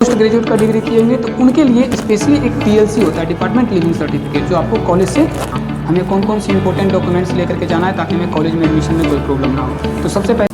Post graduate का degree किए होंगे तो उनके लिए स्पेशली एक DLC होता है, डिपार्टमेंट लिविंग सर्टिफिकेट, जो आपको कॉलेज से हमें कौन कौन सी इंपॉर्टेंट डॉक्यूमेंट्स लेकर के जाना है ताकि हमें कॉलेज में एडमिशन में कोई प्रॉब्लम ना हो। तो सबसे पहले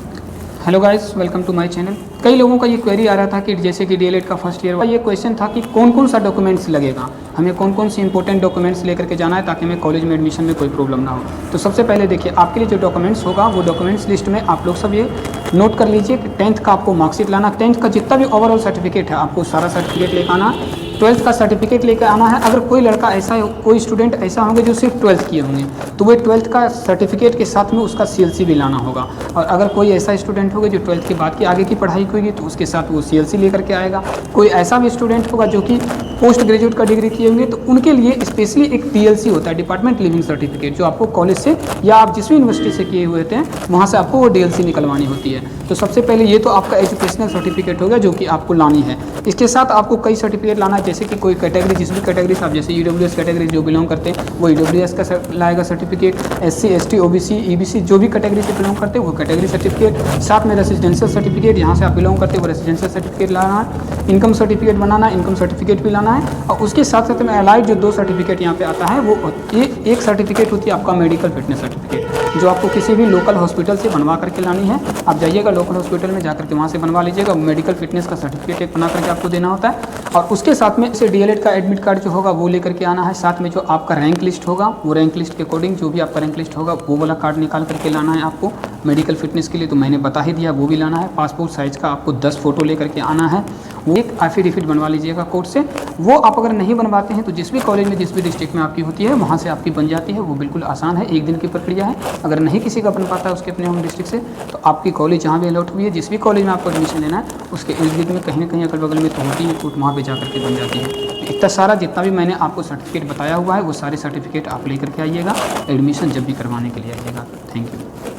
hello guys, welcome to my channel. कई लोगों का ये क्वेरी आ रहा था कि जैसे कि DLED का फर्स्ट ईयर, ये क्वेश्चन था कि कौन कौन सा डॉक्यूमेंट्स लगेगा, हमें कौन कौन सी इंपॉर्टेंट डॉक्यूमेंट्स लेकर के जाना है ताकि हमें कॉलेज में एडमिशन में कोई प्रॉब्लम ना हो। तो सबसे पहले देखिए, आपके लिए जो डॉक्यूमेंट्स होगा वो डॉक्यूमेंट्स लिस्ट में आप लोग सब ये नोट कर लीजिए कि 10th का आपको मार्कशीट लाना, 10th का जितना भी ओवरऑल सर्टिफिकेट है आपको सारा सर्टिफिकेट लेकर आना, 12th का सर्टिफिकेट लेकर आना है। अगर कोई लड़का ऐसा, कोई स्टूडेंट ऐसा होंगे जो सिर्फ 12th किए होंगे तो वो 12th का सर्टिफिकेट के साथ में उसका CLC भी लाना होगा। और अगर कोई ऐसा स्टूडेंट होगा जो 12th के बाद की आगे की पढ़ाई होगी तो उसके साथ वो CLC लेकर के आएगा। कोई ऐसा भी स्टूडेंट होगा जो कि पोस्ट ग्रेजुएट का डिग्री किए होंगे तो उनके लिए स्पेशली एक DLC होता है, डिपार्टमेंट लिविंग सर्टिफिकेट, जो आपको कॉलेज से या आप जिस भी यूनिवर्सिटी से किए हुए थे वहाँ से आपको वो DLC निकलवानी होती है। तो सबसे पहले ये तो आपका एजुकेशनल सर्टिफिकेट होगा जो कि आपको लानी है। इसके साथ आपको कई सर्टिफिकेट लाना है, जैसे कि कोई कैटेगरी, जिस भी कैटेगरी से आप, जैसे EWS कैटेगरी जो बिलोंग करते हैं वो EWS का लाएगा certificate, SC ST OBC EBC जो भी कैटेगरी से बिलोंग करते हैं वो कैटेगरी सर्टिफिकेट, साथ में रेसिडेंशियल सर्टिफिकेट, यहाँ से आप बिलोंग करते हैं वो रेसिडेंशियल सर्टिफिकेट लाना है, इनकम सर्टिफिकेट बनाना है, इनकम सर्टिफिकेट भी लाना है। और उसके साथ साथ में अलाइड जो 2 सर्टिफिकेट यहाँ पे आता है वो एक सर्टिफिकेट होती है आपका मेडिकल फिटनेस सर्टिफिकेट, जो आपको किसी भी लोकल हॉस्पिटल से बनवा करके लानी है। आप जाइएगा लोकल हॉस्पिटल में जाकर के वहाँ से बनवा लीजिएगा, मेडिकल फिटनेस का सर्टिफिकेट एक बना करके आपको देना होता है। और उसके साथ में इसे DLED का एडमिट कार्ड जो होगा वो लेकर के आना है। साथ में जो आपका रैंक लिस्ट होगा वो रैंक लिस्ट के अकॉर्डिंग जो भी आपका रैंक लिस्ट होगा वो वाला कार्ड निकाल करके लाना है आपको। मेडिकल फिटनेस के लिए तो मैंने बता ही दिया, वो भी लाना है। पासपोर्ट साइज़ का आपको 10 फोटो लेकर के आना है। वो एक एफिडेविट बनवा लीजिएगा कोर्ट से। वो आप अगर नहीं बनवाते हैं तो जिस भी कॉलेज में, जिस भी डिस्ट्रिक्ट में आपकी होती है वहाँ से आपकी बन जाती है। वो बिल्कुल आसान है, 1 दिन की प्रक्रिया है। अगर नहीं किसी का बन पाता है उसके अपने होम डिस्ट्रिक्ट से तो आपकी कॉलेज जहाँ भी अलॉट हुई है, जिस भी कॉलेज में आपको एडमिशन लेना है उसके इर्द गिर्द में कहीं ना कहीं अगल बगल में तो होती है कोर्ट, वहाँ पर जाकर के बन जाती है। इतना सारा जितना भी मैंने आपको सर्टिफिकेट बताया हुआ है वो सारे सर्टिफिकेट आप लेकर के आइएगा, एडमिशन जब भी करवाने के लिए आइएगा। Thank you.